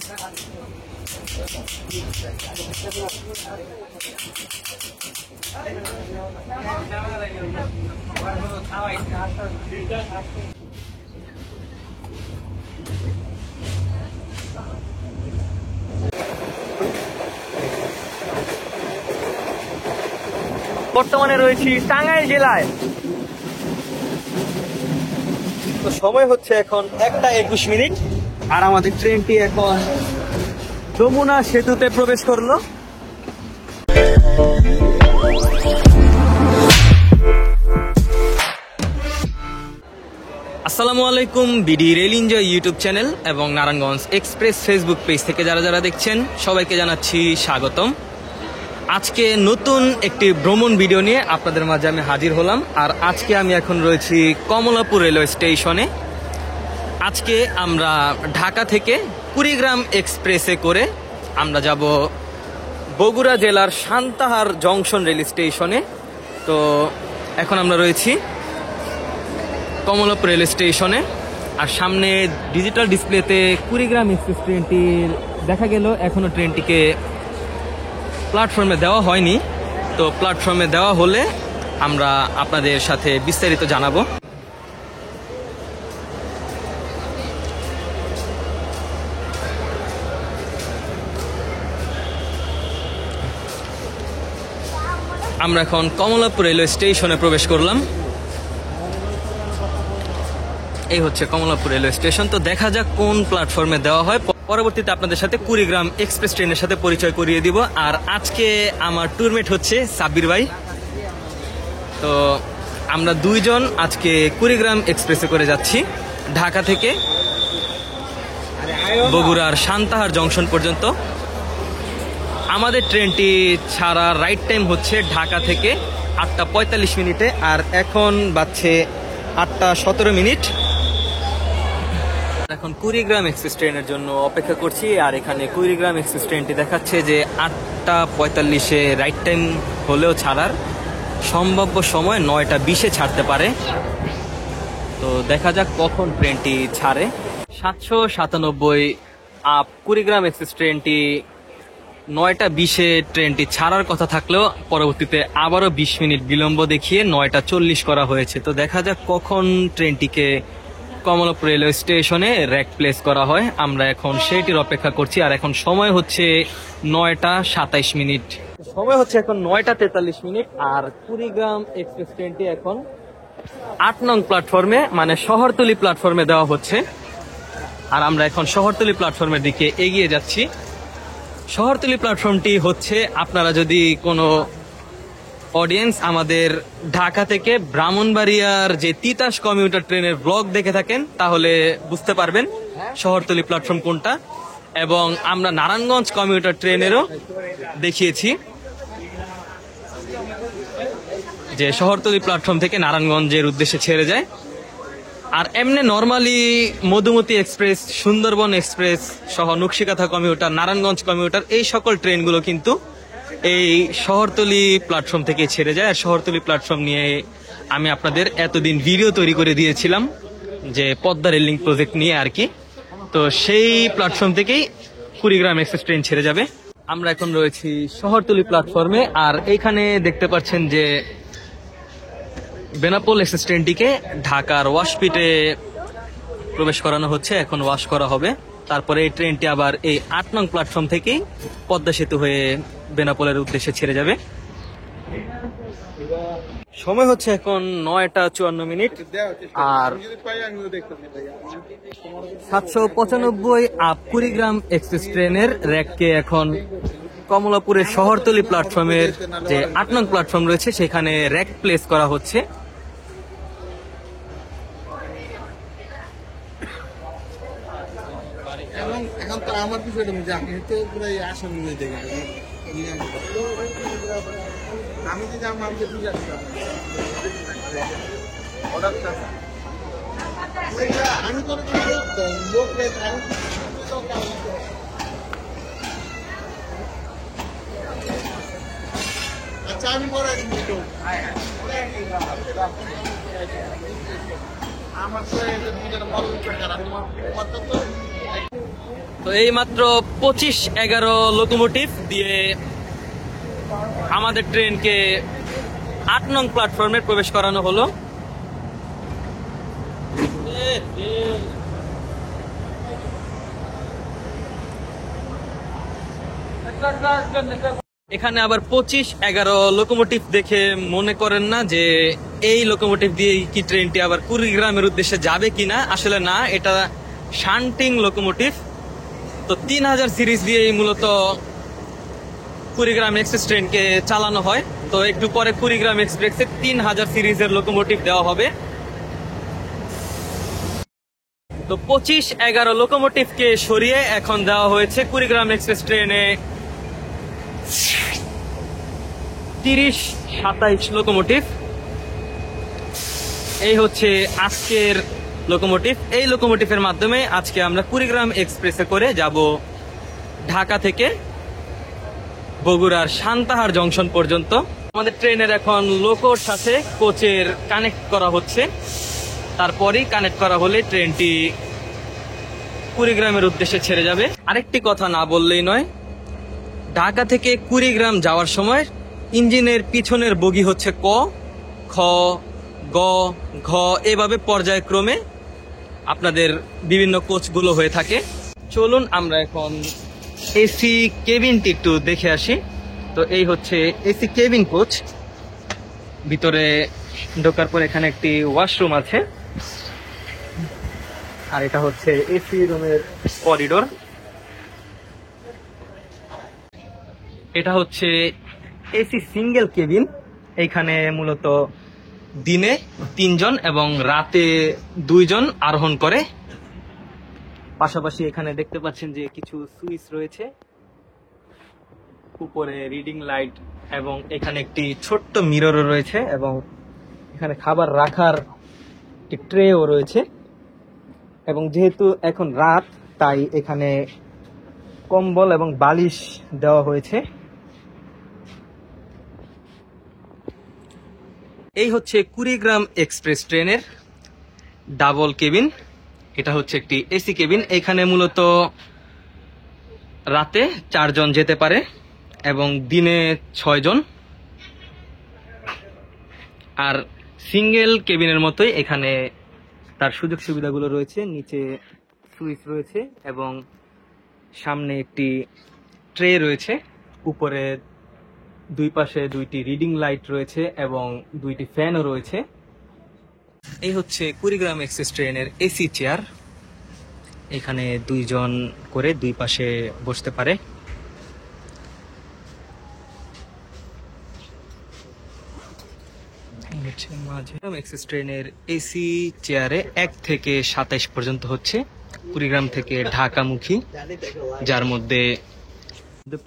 বর্তমানে রয়েছি টাঙ্গাইল জেলায়। তো সময় হচ্ছে এখন 1:21 আর আমাদের ট্রেনটি এখন যমুনা সেতুতে প্রবেশ করলো। আসসালামু আলাইকুম, BD rail enjoy YouTube channel এবং নারায়ণগঞ্জ এক্সপ্রেস ফেসবুক পেজ থেকে যারা যারা দেখছেন সবাইকে জানাচ্ছি স্বাগতম। আজকে নতুন একটি ভ্রমণ ভিডিও নিয়ে আপনাদের মাঝে আমি হাজির হলাম। আর আজকে আমি এখন রয়েছি কমলাপুর রেলওয়ে স্টেশনে। আজকে আমরা ঢাকা থেকে কুড়িগ্রাম এক্সপ্রেসে করে আমরা যাব বগুড়া জেলার সান্তাহার জংশন রেল স্টেশনে। তো এখন আমরা রয়েছি কমলাপুর রেল স্টেশনে। আর সামনে ডিজিটাল ডিসপ্লেতে কুড়িগ্রাম এক্সপ্রেস ট্রেনটির দেখা গেল এখনও ট্রেনটিকে প্ল্যাটফর্মে দেওয়া হয়নি। তো প্ল্যাটফর্মে দেওয়া হলে আমরা আপনাদের সাথে বিস্তারিত জানাবো। আমরা এখন কমলাপুর রেলওয়ে স্টেশনে প্রবেশ করলাম। এই হচ্ছে কমলাপুর রেলওয়ে স্টেশন। তো দেখা যাক কোন প্ল্যাটফর্মে দেওয়া হয়। পরবর্তীতে আপনাদের সাথে কুড়িগ্রাম এক্সপ্রেস ট্রেনের সাথে পরিচয় করিয়ে দিব। আর আজকে আমার ট্যুরমেট হচ্ছে সাব্বির ভাই। তো আমরা দুইজন আজকে কুড়িগ্রাম এক্সপ্রেসে করে যাচ্ছি ঢাকা থেকে বগুড়ার সান্তাহার জংশন পর্যন্ত। আমাদের ট্রেনটি ছাড়া রাইট টাইম হচ্ছে ঢাকা থেকে 8:45 আর এখন বাজছে 8:17। এখন কুড়িগ্রাম এক্সপ্রেস ট্রেনের জন্য অপেক্ষা করছি। আর এখানে কুড়িগ্রাম এক্সপ্রেস ট্রেনটি দেখাচ্ছে যে 8:45 রাইট টাইম হলেও ছাড়ার সম্ভাব্য সময় 9:20 ছাড়তে পারে। তো দেখা যাক কখন ট্রেনটি ছাড়ে। 797 আপ কুড়িগ্রাম এক্সপ্রেস ট্রেনটি 9:20 ট্রেনটি ছাড়ার কথা থাকলেও পরবর্তীতে আবারও 20 মিনিট বিলম্ব দেখিয়ে 9:40 করা হয়েছে। তো দেখা যাক কখন ট্রেনটিকে কমলাপুর রেলওয়ে স্টেশনে র্যাক প্লেস করা হয়। আমরা এখন সেইটির অপেক্ষা করছি। আর এখন সময় হচ্ছে 9:27। সময় হচ্ছে এখন 9:43। আর কুড়িগ্রাম এক্সপ্রেস ট্রেনটি এখন 8 নং প্ল্যাটফর্মে মানে শহরতলি প্ল্যাটফর্মে দেওয়া হচ্ছে। আর আমরা এখন শহরতলি প্ল্যাটফর্মের দিকে এগিয়ে যাচ্ছি। শহরতলি প্ল্যাটফর্মটি হচ্ছে, আপনারা যদি কোনো অডিয়েন্স আমাদের ঢাকা থেকে ব্রাহ্মণবাড়িয়ার যে তিতাস কমিউটার ট্রেনের ব্লগ দেখে থাকেন তাহলে বুঝতে পারবেন শহরতলি প্ল্যাটফর্ম কোনটা। এবং আমরা নারায়ণগঞ্জ কমিউটার ট্রেনেরও দেখিয়েছি যে শহরতলি প্ল্যাটফর্ম থেকে নারায়ণগঞ্জের উদ্দেশ্যে ছেড়ে যায়। আর এমনি normally Madhumati express, Sundarban express সহ নকশিকাথা কমিউটার, নারায়ণগঞ্জ কমিউটার এই সকল ট্রেনগুলো কিন্তু এই শহরতলি প্ল্যাটফর্ম থেকে ছেড়ে যায়। আর শহরতলি প্ল্যাটফর্ম নিয়ে আমি আপনাদের এতদিন ভিডিও তৈরি করে দিয়েছিলাম যে পদ্মা রেল লিঙ্ক প্রজেক্ট নিয়ে আর কি। তো সেই প্ল্যাটফর্ম থেকেই কুড়িগ্রাম এক্সপ্রেস ট্রেন ছেড়ে যাবে। আমরা এখন রয়েছি শহরতলি প্ল্যাটফর্মে। আর এইখানে দেখতে পাচ্ছেন যে বেনাপোল এক্সপ্রেস ট্রেনটিকে ঢাকার ওয়াশপিটে প্রবেশ করানো হচ্ছে। এখন ওয়াশ করা হবে। তারপরে এই ট্রেনটি আবার এই 8 নং প্ল্যাটফর্ম থেকেই পদ্মা সেতু হয়ে বেনাপোলের উদ্দেশ্যে ছেড়ে যাবে। সময় হচ্ছে এখন 9:54। আর 795 আপ কুড়িগ্রাম এক্সপ্রেস ট্রেনের র্যাককে এখন কমলাপুরের শহরতলি প্ল্যাটফর্মের যে 8 নং প্ল্যাটফর্ম রয়েছে সেখানে র্যাক প্লেস করা হচ্ছে। এখন তো আমার বিষয়টা আপনি তো পুরাই আসন দেখেন। আমি যদি আমার আমি করে আচ্ছা আমি পরে আমার তো তো এই মাত্র 25-11 লোকোমোটিভ দিয়ে আমাদের ট্রেনকে 8 নং প্ল্যাটফর্মে প্রবেশ করানো হলো। এখানে আবার 25-11 লোকোমোটিভ দেখে মনে করেন না যে এই লোকোমোটিভ দিয়ে কি ট্রেনটি আবার কুড়িগ্রামের উদ্দেশ্যে যাবে কিনা। আসলে না, এটা শান্টিং লোকোমোটিভ। তো 3000 সিরিজ দিয়ে মূলত কুড়িগ্রাম এক্সপ্রেস ট্রেনকে চালানো হয়। তো একটু পরে কুড়িগ্রাম এক্সপ্রেসে 3000 সিরিজের লোকোমোটিভ দেওয়া হবে। তো 25-11 লোকোমোটিভকে সরিয়ে এখন দেওয়া হয়েছে কুড়িগ্রাম এক্সপ্রেস ট্রেনে 30-27 লোকোমোটিভ। এই হচ্ছে আজকের লোকোমোটিভ। এই লোকোমোটিভের মাধ্যমে আজকে আমরা কুড়িগ্রাম এক্সপ্রেসে করে যাব ঢাকা থেকে বগুড়ার সান্তাহার জংশন পর্যন্ত। আমাদের ট্রেনের এখন লোকোর সাথে কোচের কানেক্ট করা হচ্ছে, তারপরেই কানেক্ট করা হলে ট্রেনটি কুড়িগ্রামের উদ্দেশ্যে ছেড়ে যাবে। আরেকটি কথা না বললেই নয়, ঢাকা থেকে কুড়িগ্রাম যাওয়ার সময় ইঞ্জিনের পিছনের বগি হচ্ছে ক, খ, গ, ঘ, এভাবে পর্যায়ক্রমে আপনাদের বিভিন্ন কোচগুলো হয়ে থাকে। চলুন আমরা এখন এসি কেবিনটি একটু দেখে আসি। তো এই হচ্ছে এসি কেবিন কোচ। ভিতরে ঢোকার পর এখানে একটি ওয়াশরুম আছে, আর এটা হচ্ছে এসি রুমের করিডোর। এটা হচ্ছে এসি সিঙ্গেল কেবিন। এইখানে মূলত দিনে 3 জন এবং রাতে 2 জন আরোহণ করে। পাশাপাশি এখানে দেখতে পাচ্ছেন যে কিছু সুইচ রয়েছে, উপরে রিডিং লাইট, এবং এখানে একটি ছোট্ট মিররও রয়েছে, এবং এখানে খাবার রাখার একটি ট্রেও রয়েছে। এবং যেহেতু এখন রাত, তাই এখানে কম্বল এবং বালিশ দেওয়া হয়েছে। এই হচ্ছে কুড়িগ্রাম এক্সপ্রেস ট্রেনের ডাবল কেবিন। এটা হচ্ছে একটি এসি কেবিন। এখানে মূলত রাতে 4 জন যেতে পারে এবং দিনে 6 জন। আর সিঙ্গেল কেবিনের মতোই এখানে তার সুযোগ সুবিধাগুলো রয়েছে। নিচে সুইচ রয়েছে এবং সামনে একটি ট্রে রয়েছে। উপরে 2 পাশে 2টি রিডিং লাইট রয়েছে এবং 2টি ফ্যানও রয়েছে। এই হচ্ছে কুড়িগ্রাম এক্সপ্রেস ট্রেনের এসি চেয়ার। এখানে 2 জন করে 2 পাশে বসতে পারে। এক্সপ্রেস ট্রেনের এসি চেয়ারে 1 থেকে 27 পর্যন্ত হচ্ছে কুড়িগ্রাম থেকে ঢাকামুখী, যার মধ্যে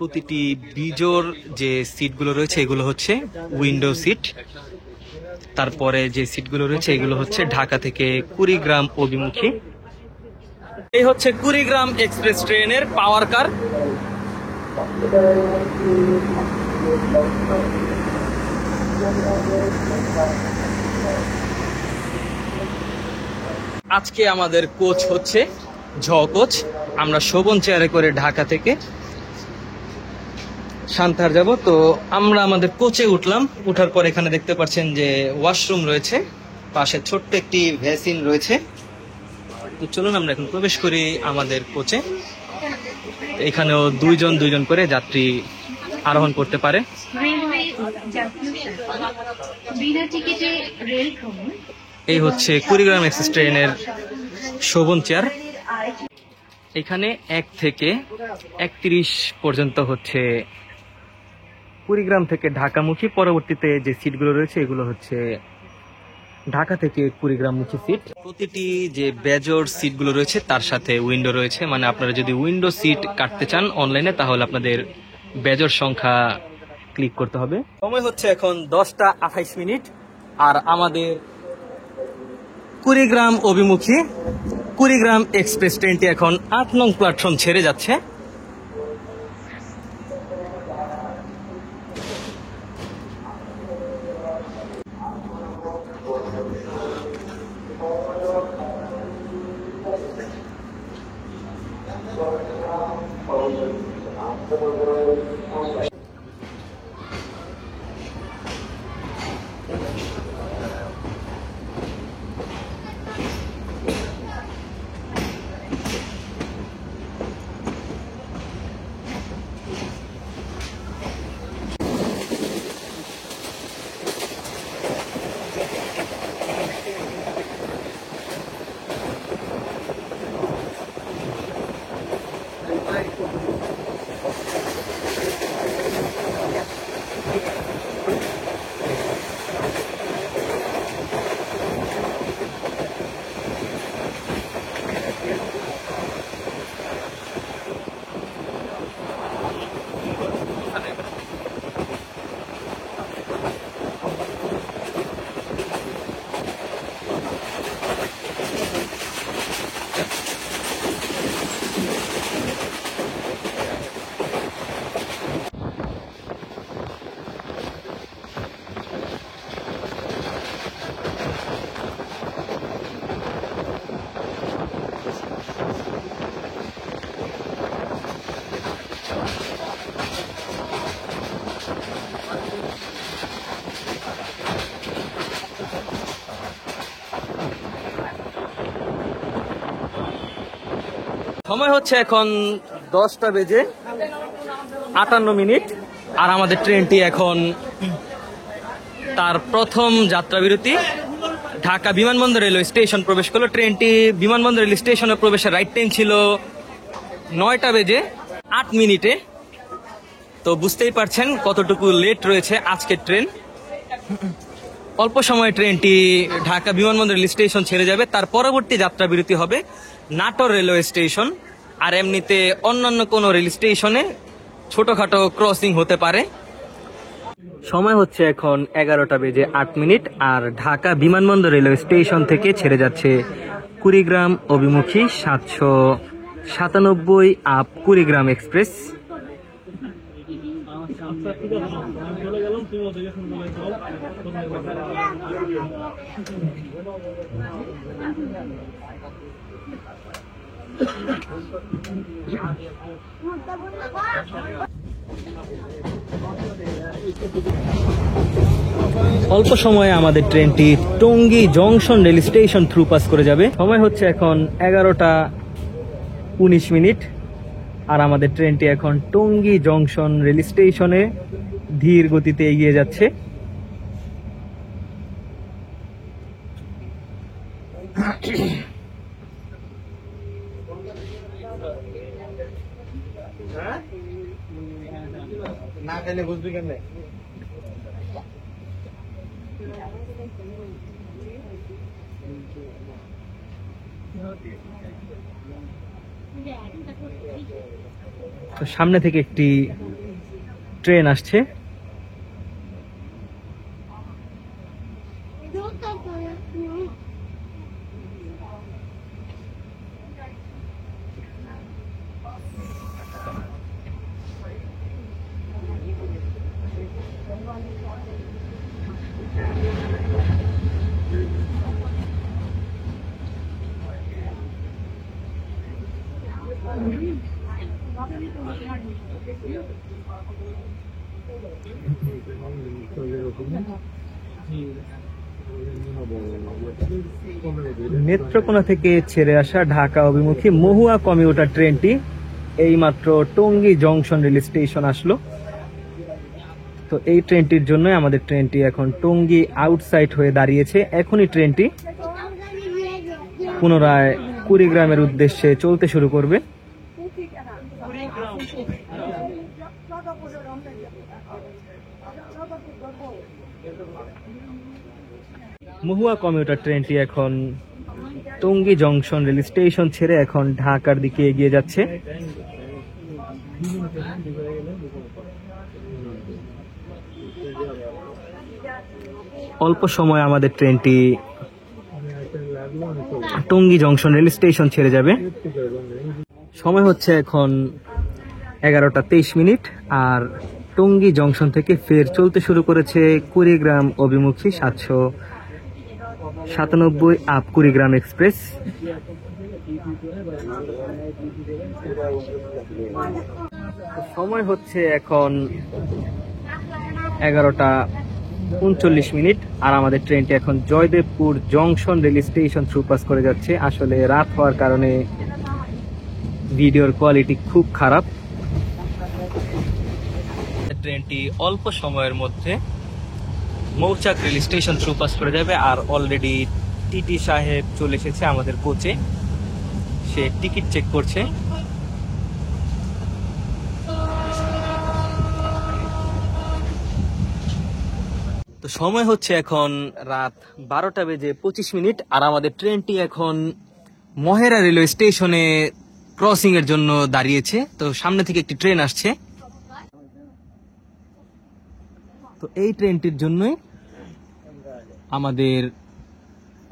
প্রতিটি বিজোর যে সিটগুলো রয়েছে এগুলো হচ্ছে উইন্ডো সিট। তারপরে যে সিটগুলো রয়েছে এগুলো হচ্ছে ঢাকা থেকে কুড়িগ্রাম অভিমুখী। এই হচ্ছে কুড়িগ্রাম এক্সপ্রেস ট্রেনের পাওয়ার কার। আজকে আমাদের কোচ হচ্ছে ঝ কোচ। আমরা শোভন চেয়ারে করে ঢাকা থেকে সান্তাহার যাব। তো আমরা আমাদের কোচে উঠলাম। উঠার পর এখানে দেখতে পাচ্ছেন যে ওয়াশরুম রয়েছে, পাশে ছোট্ট একটি ভ্যাসিন রয়েছে। তো চলুন আমরা এখন প্রবেশ করি আমাদের কোচে। এখানেও 2 জন করে যাত্রী আরোহণ করতে পারে। এই হচ্ছে কুড়িগ্রাম এক্সপ্রেস ট্রেনের শোভন চেয়ার। এখানে 1 থেকে 31 পর্যন্ত হচ্ছে কুড়িগ্রাম থেকে ঢাকামুখী। পরবর্তীতে যে সিটগুলো রয়েছে এগুলো হচ্ছে ঢাকা থেকে কুড়িগ্রামমুখী সিট। প্রতিটি যে বেজোর সিটগুলো রয়েছে তার সাথে উইন্ডো রয়েছে। মানে আপনারা যদি উইন্ডো সিট কাটতে চান অনলাইনে, তাহলে আপনাদের বেজোর সংখ্যা ক্লিক করতে হবে। সময় হচ্ছে এখন 10:28। আর আমাদের কুড়িগ্রাম অভিমুখী কুড়িগ্রাম এক্সপ্রেস ট্রেনটি এখন 8 নং প্ল্যাটফর্ম ছেড়ে যাচ্ছে। সময় হচ্ছে এখন 10:58 আর আমাদের ট্রেনটি এখন তার প্রথম যাত্রা বিরতি ঢাকা বিমানবন্দর রেলওয়ে স্টেশন প্রবেশ করলো। ট্রেনটি বিমানবন্দর রেলওয়ে স্টেশনে প্রবেশের রাইট টাইম ছিল 9:08। তো বুঝতেই পারছেন কতটুকু লেট রয়েছে আজকের ট্রেন। অল্প সময়ে ট্রেনটি ঢাকা বিমানবন্দর রেল স্টেশন ছেড়ে যাবে। তার পরবর্তী যাত্রা বিরতি হবে নাটোর রেলওয়ে স্টেশন। আর এমনিতে অন্যান্য কোনো রেল স্টেশনে ছোটখাটো ক্রসিং হতে পারে। সময় হচ্ছে এখন 11:08 আর ঢাকা বিমানবন্দর রেলওয়ে স্টেশন থেকে ছেড়ে যাচ্ছে কুড়িগ্রাম অভিমুখী 797 আপ কুড়িগ্রাম এক্সপ্রেস। অল্প সময়ে আমাদের ট্রেনটি Tongi junction rail station through pass করে যাবে। সময় হচ্ছে এখন 11:19 আর আমাদের ট্রেনটি এখন টঙ্গী জংশন রেল স্টেশনে ধীর গতিতে এগিয়ে যাচ্ছে। না খেলে বুঝবি কেমনে? তো সামনে থেকে একটি ট্রেন আসছে। নেত্রকোনা থেকে ছেড়ে আসা ঢাকা অভিমুখী মহুয়া কমিউটার ট্রেনটি এইমাত্র টঙ্গী জংশন রেল স্টেশন আসলো। তো এই ট্রেনটির জন্য আমাদের ট্রেনটি এখন টঙ্গী আউটসাইড হয়ে দাঁড়িয়েছে। এখনই ট্রেনটি পুনরায় কুড়িগ্রামের উদ্দেশ্যে চলতে শুরু করবে। মহুয়া কমিউটার ট্রেনটি এখন টঙ্গী জংশন রেল স্টেশন ছেড়ে এখন ঢাকার দিকে এগিয়ে যাচ্ছে। অল্প সময় আমাদের ট্রেনটি টঙ্গী জংশন রেল স্টেশন ছেড়ে যাবে। সময় হচ্ছে এখন 11:23 আর টঙ্গী জংশন থেকে ফের চলতে শুরু করেছে কুড়িগ্রাম অভিমুখী 797 আপ কুড়িগ্রাম এক্সপ্রেস। সময় হচ্ছে এখন 11:39 আর আমাদের ট্রেনটি এখন Joydebpur junction rail station through pass করে যাচ্ছে। আসলে রাত হওয়ার কারণে ভিডিওর কোয়ালিটি খুব খারাপ। ট্রেনটি অল্প সময়ের মধ্যে মৌচাক রেল স্টেশন থ্রু পাস করে যাবে। আর অলরেডি টিটি সাহেব চলে এসেছে আমাদের কোচে, সে টিকিট চেক করছে। তো সময় হচ্ছে এখন রাত 12:25 আর আমাদের ট্রেনটি এখন মহেরা রেলওয়ে স্টেশনে ক্রসিং এর জন্য দাঁড়িয়েছে। তো সামনে থেকে একটি ট্রেন আসছে, তো এই ট্রেনটির জন্যই আমাদের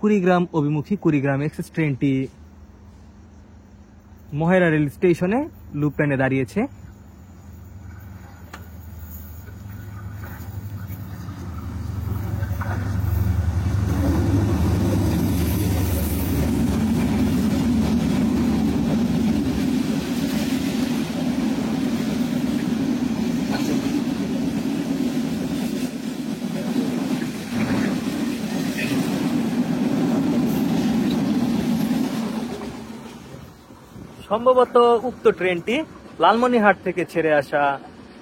কুড়িগ্রাম অভিমুখী কুড়িগ্রাম এক্সপ্রেস ট্রেনটি মহেরা রেল স্টেশনে লুপ লাইনে দাঁড়িয়েছে। সম্ভবত উক্ত ট্রেনটি লালমনিরহাট থেকে ছেড়ে আসা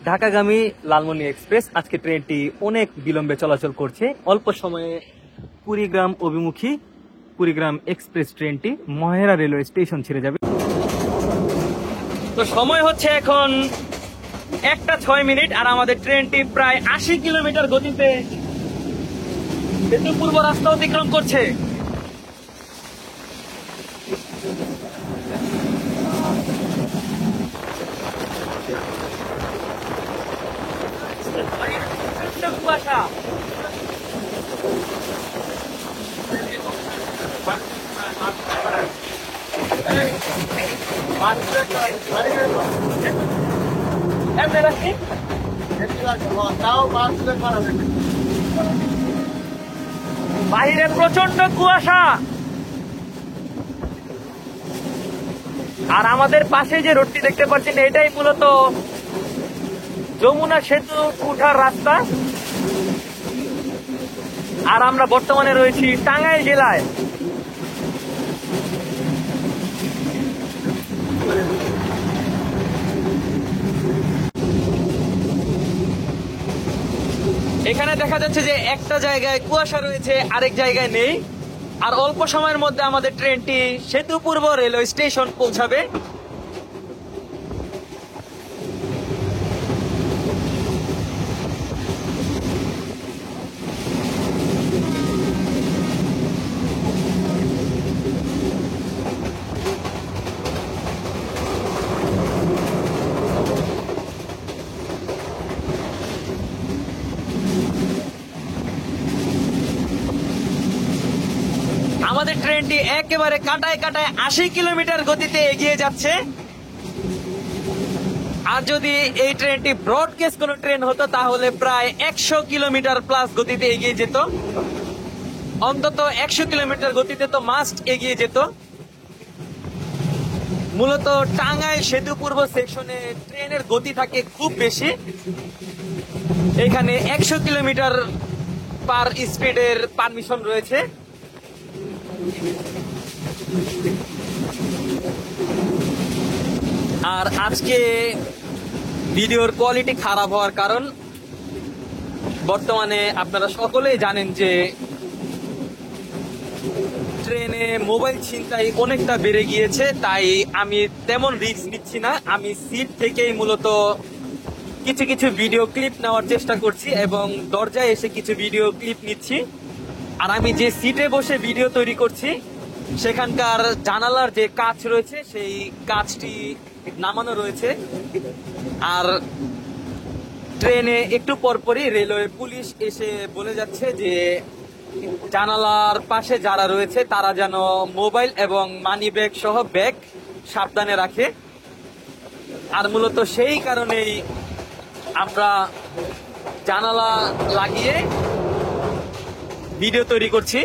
ঢাকাগামী লালমনি এক্সপ্রেস। আজকে ট্রেনটি অনেক বিলম্বে চলাচল করছে। অল্প সময়ে কুড়িগ্রাম অভিমুখী কুড়িগ্রাম এক্সপ্রেস ট্রেনটি মহেরা রেলওয়ে স্টেশন ছেড়ে যাবে। তো সময় হচ্ছে এখন 1:06 আর আমাদের ট্রেনটি প্রায় 80 কিলোমিটার গতিতে পূর্ব রাস্তা অতিক্রম করছে। কুয়াশা বাহিরে প্রচন্ড কুয়াশা, আর আমাদের পাশে যে রোডটি দেখতে পাচ্ছেন এটাই মূলত যমুনা সেতু উঠার রাস্তা। আর আমরা বর্তমানে রয়েছি টাঙ্গাইল জেলায়। এখানে দেখা যাচ্ছে যে একটা জায়গায় কুয়াশা রয়েছে, আরেক জায়গায় নেই। আর অল্প সময়ের মধ্যে আমাদের ট্রেনটি সেতু পূর্ব রেলওয়ে স্টেশন পৌঁছাবে। আমাদের ট্রেনটি একেবারে কাটায় কাটায় 80 কিলোমিটার গতিতে এগিয়ে যাচ্ছে। আর যদি এই ট্রেনটি ব্রডগেজ কোনো ট্রেন হতো তাহলে প্রায় 100 কিলোমিটার প্লাস গতিতে এগিয়ে যেত। অন্তত 100 কিলোমিটার গতিতে তো মাস্ট এগিয়ে যেত। মূলত টাঙ্গাইল সেতু পূর্ব সেকশনে ট্রেনের গতি থাকে খুব বেশি। এখানে 100 কিলোমিটার পার স্পিডের পারমিশন রয়েছে। আর আজকে ভিডিওর কোয়ালিটি খারাপ হওয়ার কারণ বর্তমানে আপনারা সকলেই জানেন যে ট্রেনে মোবাইল ছিনতাই অনেকটা বেড়ে গিয়েছে। তাই আমি তেমন রিস্ক নিচ্ছি না, আমি সিট থেকেই মূলত কিছু কিছু ভিডিও ক্লিপ নেওয়ার চেষ্টা করছি এবং দরজায় এসে কিছু ভিডিও ক্লিপ নিচ্ছি। আর আমি যে সিটে বসে ভিডিও তৈরি করছি সেখানকার জানালার যে কাঁচ রয়েছে সেই কাঁচটি নামানো রয়েছে। আর ট্রেনে একটু পরপরই রেলওয়ে পুলিশ এসে বলে যাচ্ছে যে জানালার পাশে যারা রয়েছে তারা যেন মোবাইল এবং মানি ব্যাগ সহ ব্যাগ সাবধানে রাখে। আর মূলত সেই কারণেই আমরা জানালা লাগিয়ে ভিডিও তৈরি করছি।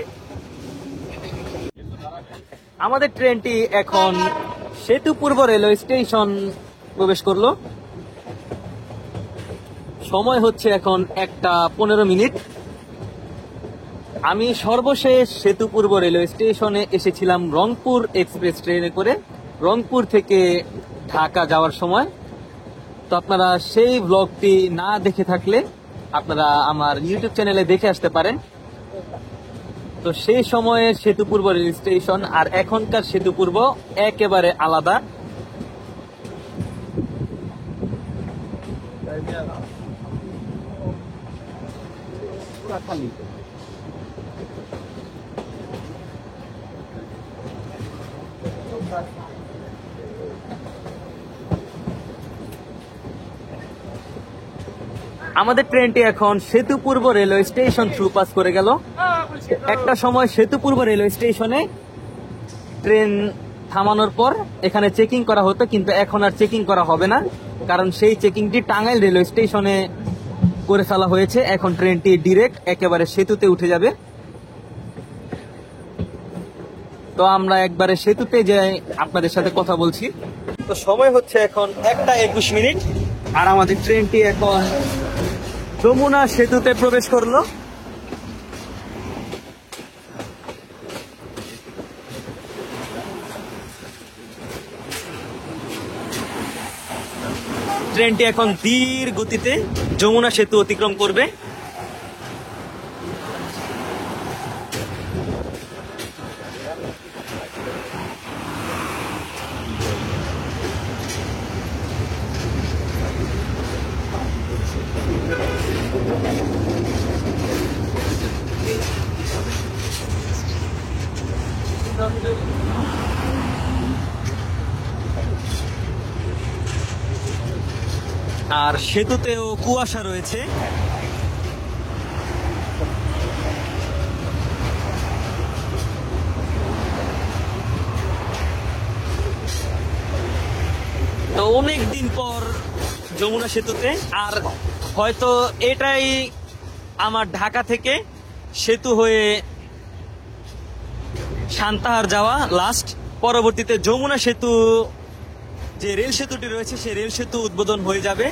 আমাদের ট্রেনটি এখন সেতু পূর্ব রেলওয়ে স্টেশন প্রবেশ করলো। সময় হচ্ছে এখন 1:15। আমি সর্বশেষ সেতু পূর্ব রেলওয়ে স্টেশনে এসেছিলাম রংপুর এক্সপ্রেস ট্রেনে করে, রংপুর থেকে ঢাকা যাওয়ার সময়। তো আপনারা সেই ব্লগটি না দেখে থাকলে আপনারা আমার ইউটিউব চ্যানেলে দেখে আসতে পারেন। তো সেই সময়ে সেতু পূর্ব রেল স্টেশন আর এখনকার সেতু পূর্ব একেবারে আলাদা। আমাদের ট্রেনটি এখন সেতু পূর্ব রেলওয়ে স্টেশন থ্রু পাস করে গেল। একটা সময় সেতু পূর্ব রেলওয়ে স্টেশনে ট্রেন থামানোর পর এখানে চেকিং করা হতো, কিন্তু এখন আর চেকিং করা হবে না, কারণ সেই চেকিংটি টাঙ্গাইল রেলওয়ে স্টেশনে করে ফেলা হয়েছে। এখন ট্রেনটি ডিরেক্ট একেবারে সেতুতে উঠে যাবে। তো আমরা একবারে সেতুতে যাই আপনাদের সাথে কথা বলছি। তো সময় হচ্ছে এখন 1:21, আর আমাদের ট্রেনটি এখন যমুনা সেতুতে প্রবেশ করলো। ট্রেনটি এখন ধীর গতিতে যমুনা সেতু অতিক্রম করবে। আর সেতুতেও কুয়াশা রয়েছে। তো অনেক দিন পর যমুনা সেতুতে, আর হয়তো এটাই আমার ঢাকা থেকে সেতু হয়ে সান্তাহার যাওয়া লাস্ট। পরবর্তীতে যমুনা সেতু, যে রেল সেতুটি রয়েছে, সেই রেল সেতু উদ্বোধন হয়ে যাবে।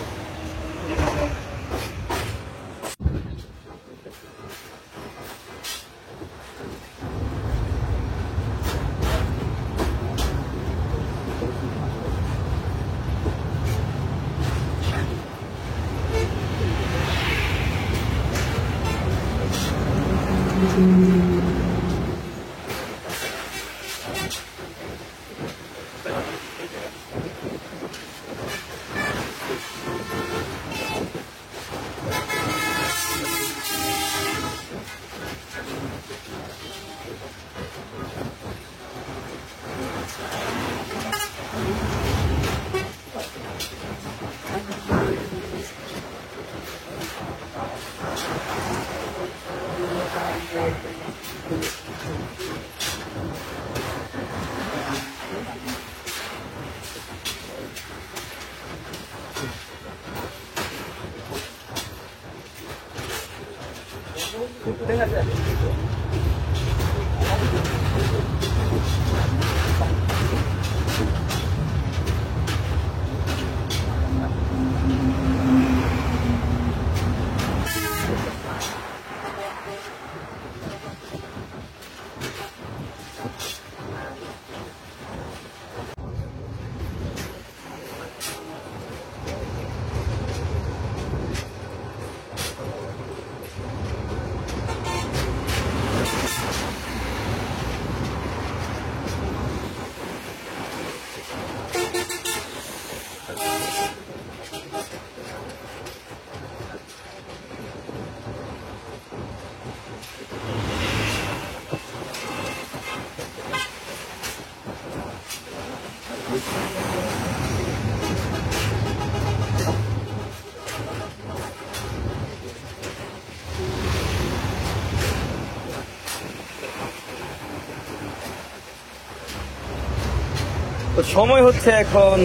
তো সময় হচ্ছে এখন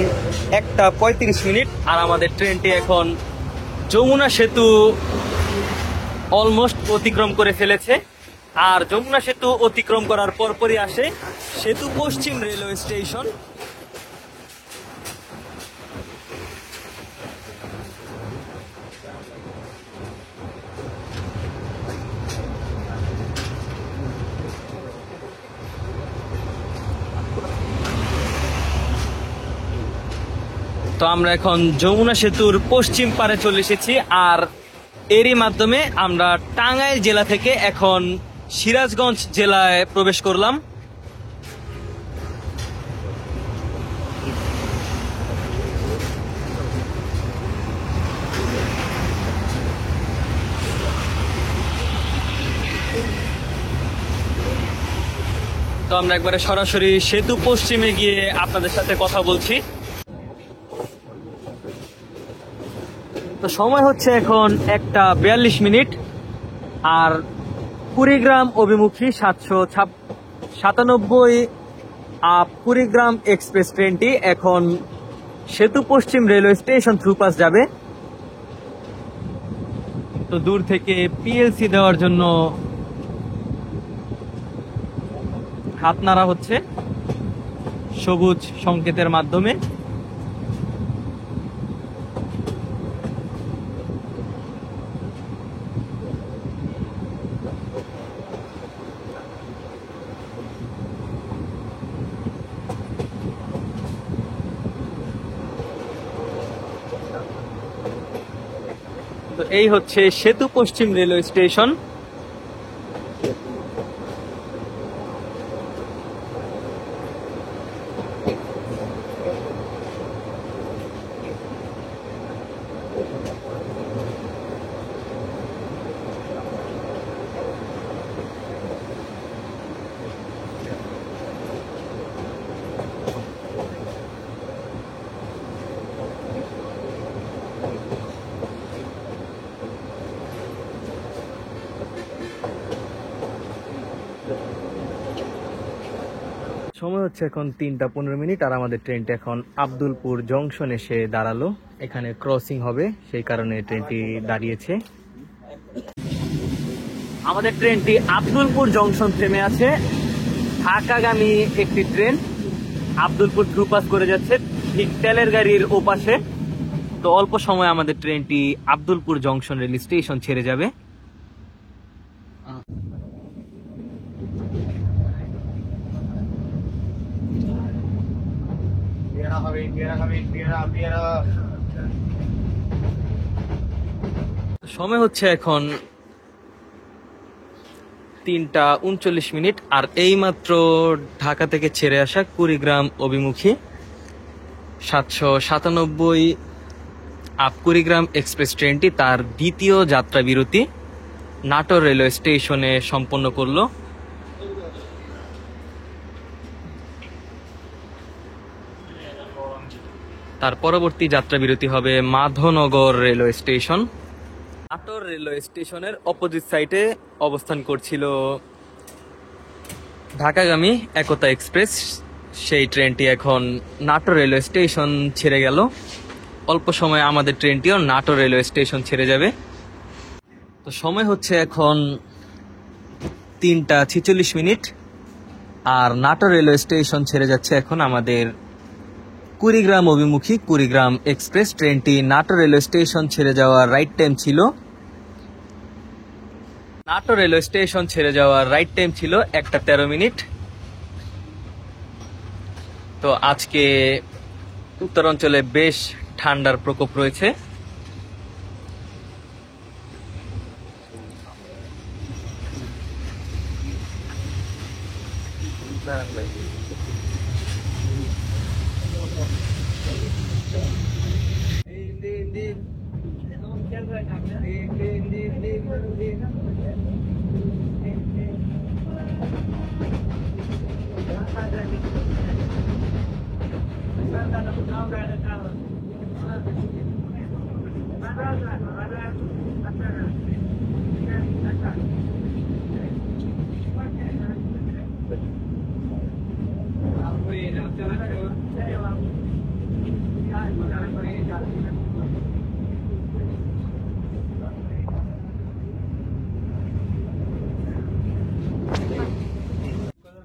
1:35, আর আমাদের ট্রেনটি এখন যমুনা সেতু অলমোস্ট অতিক্রম করে ফেলেছে। আর যমুনা সেতু অতিক্রম করার পরপরই আসে সেতু পশ্চিম রেলওয়ে স্টেশন। তো আমরা এখন যমুনা সেতুর পশ্চিম পারে চলে এসেছি, আর এরই মাধ্যমে আমরা টাঙ্গাইল জেলা থেকে এখন সিরাজগঞ্জ জেলায় প্রবেশ করলাম। তো আমরা একবারে সরাসরি সেতু পশ্চিমে গিয়ে আপনাদের সাথে কথা বলছি। তো সময় হচ্ছে এখন 1:42, আর কুড়িগ্রাম অভিমুখী 797 কুড়িগ্রাম এক্সপ্রেস ট্রেনটি এখন সেতু পশ্চিম রেলওয়ে স্টেশন থ্রুপাস যাবে। তো দূর থেকে পিএলসি দেওয়ার জন্য হাত নাড়া হচ্ছে সবুজ সংকেতের মাধ্যমে। তো এই হচ্ছে সেতু পশ্চিম রেলওয়ে স্টেশন। সময় হচ্ছে এখন 3:15, আর আমাদের ট্রেনটি এখন আব্দুলপুর জংশন এসে দাঁড়ালো। এখানে ক্রসিং হবে, সেই কারণে ট্রেনটি দাঁড়িয়েছে। আমাদের ট্রেনটি আব্দুলপুর জংশন থেমে আছে। ঢাকাগামী একটি ট্রেন আব্দুলপুর থ্রুপাস করে যাচ্ছে ঠিক তেলের গাড়ির ওপাশে। তো অল্প সময় আমাদের ট্রেনটি আব্দুলপুর জংশন রেল স্টেশন ছেড়ে যাবে। সময় হচ্ছে এখন 3:39, আর এইমাত্র ঢাকা থেকে ছেড়ে আসা কুড়িগ্রাম অভিমুখী 797 কুড়িগ্রাম এক্সপ্রেস ট্রেনটি তার দ্বিতীয় যাত্রা বিরতি নাটোর রেলওয়ে স্টেশনে সম্পন্ন করলো। তার পরবর্তী যাত্রা বিরতি হবে Madhabnagar railway station. Natore railway স্টেশনের অপোজিট সাইডে অবস্থান করছিল ঢাকাগামী একতা এক্সপ্রেস। সেই ট্রেনটি এখন নাটোর রেলওয়ে স্টেশন ছেড়ে গেল। অল্প সময়ে আমাদের ট্রেনটিও নাটোর রেলওয়ে স্টেশন ছেড়ে যাবে। তো সময় হচ্ছে এখন 3:46, আর নাটোর রেলওয়ে স্টেশন ছেড়ে যাচ্ছে এখন আমাদের কুড়িগ্রাম অভিমুখী কুড়িগ্রাম এক্সপ্রেস ট্রেনটি। নাটোর রেলওয়ে স্টেশন ছেড়ে যাওয়ার রাইট টাইম ছিল নাটোর রেলওয়ে স্টেশন ছেড়ে যাওয়ার রাইট টাইম ছিল 1:13। তো আজকে উত্তরাঞ্চলে বেশ ঠান্ডার প্রকোপ রয়েছে।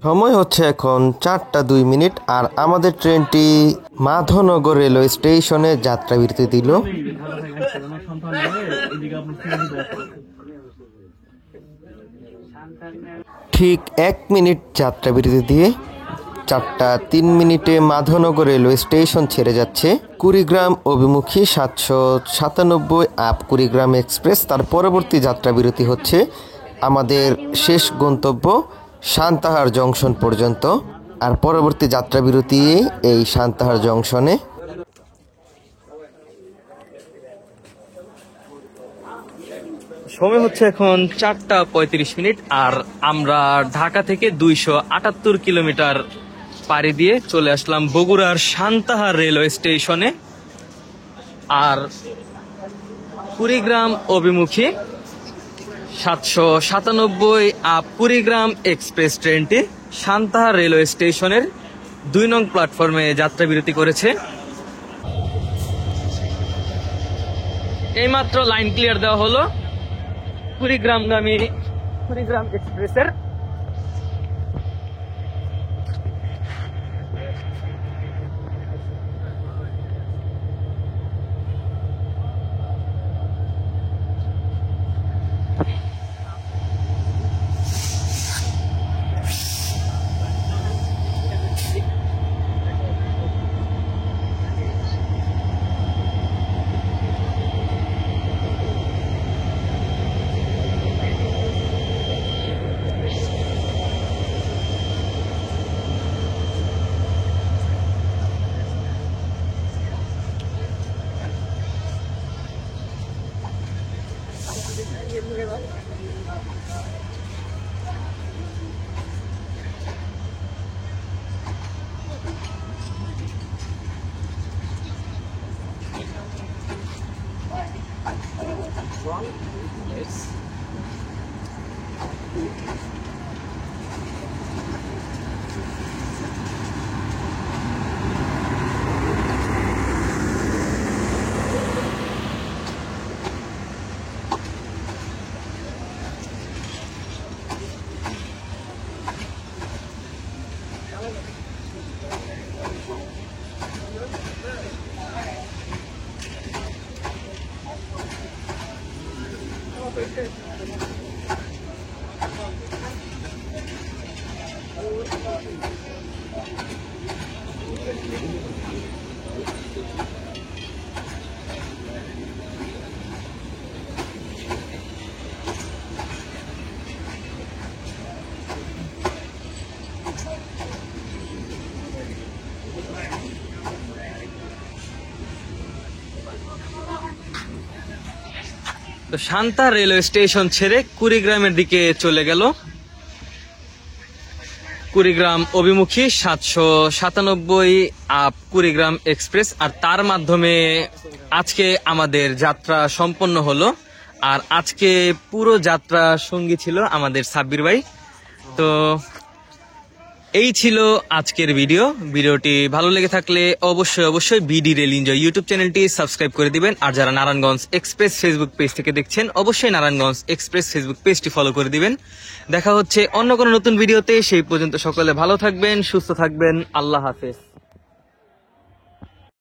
সময় হচ্ছে এখন 4:02, আর আমাদের ট্রেনটি মাধবনগর রেলওয়ে স্টেশনে যাত্রা বিরতি দিল। ঠিক 1 মিনিট যাত্রা বিরতি দিয়ে 4:03 মাধবনগর রেলওয়ে স্টেশন ছেড়ে যাচ্ছে কুড়িগ্রাম অভিমুখী 797 আপ কুড়িগ্রাম এক্সপ্রেস। তার পরবর্তী যাত্রা বিরতি হচ্ছে আমাদের শেষ গন্তব্য সান্তাহার জংশন পর্যন্ত। আর পরবর্তী যাত্রা বিরতি এই সান্তাহার জংশনে। সময় হচ্ছে এখন 4:35 আর আমরা ঢাকা থেকে 278 কিলোমিটার পাড়ি দিয়ে চলে আসলাম বগুড়ার সান্তাহার রেলওয়ে স্টেশনে। আর কুড়িগ্রাম অভিমুখী 797 আপ কুড়িগ্রাম এক্সপ্রেস ট্রেনটি সান্তাহার রেলওয়ে স্টেশনের 2 নং প্ল্যাটফর্মে যাত্রা বিরতি করেছে। এইমাত্র লাইন ক্লিয়ার দেওয়া হলো কুড়িগ্রামগামী কুড়িগ্রাম এক্সপ্রেসের। তো সান্তাহার রেলওয়ে স্টেশন ছেড়ে কুড়িগ্রামের দিকে চলে গেল কুড়িগ্রাম অভিমুখী 797 আপ কুড়িগ্রাম এক্সপ্রেস। আর তার মাধ্যমে আজকে আমাদের যাত্রা সম্পন্ন হলো। আর আজকে পুরো যাত্রা সঙ্গী ছিল আমাদের সাব্বির ভাই। তো এই ছিল আজকের ভিডিওটি ভালো লেগে থাকলে অবশ্যই বিডি রেল এনজয় ইউটিউব চ্যানেলটি সাবস্ক্রাইব করে দিবেন। আর যারা নারায়ণগঞ্জ এক্সপ্রেস ফেসবুক পেজ থেকে দেখছেন অবশ্যই নারায়ণগঞ্জ এক্সপ্রেস ফেসবুক পেজটি ফলো করে দিবেন। দেখা হচ্ছে অন্য কোনো নতুন ভিডিওতে। সেই পর্যন্ত সকলে ভালো থাকবেন, সুস্থ থাকবেন। আল্লাহ হাফেজ।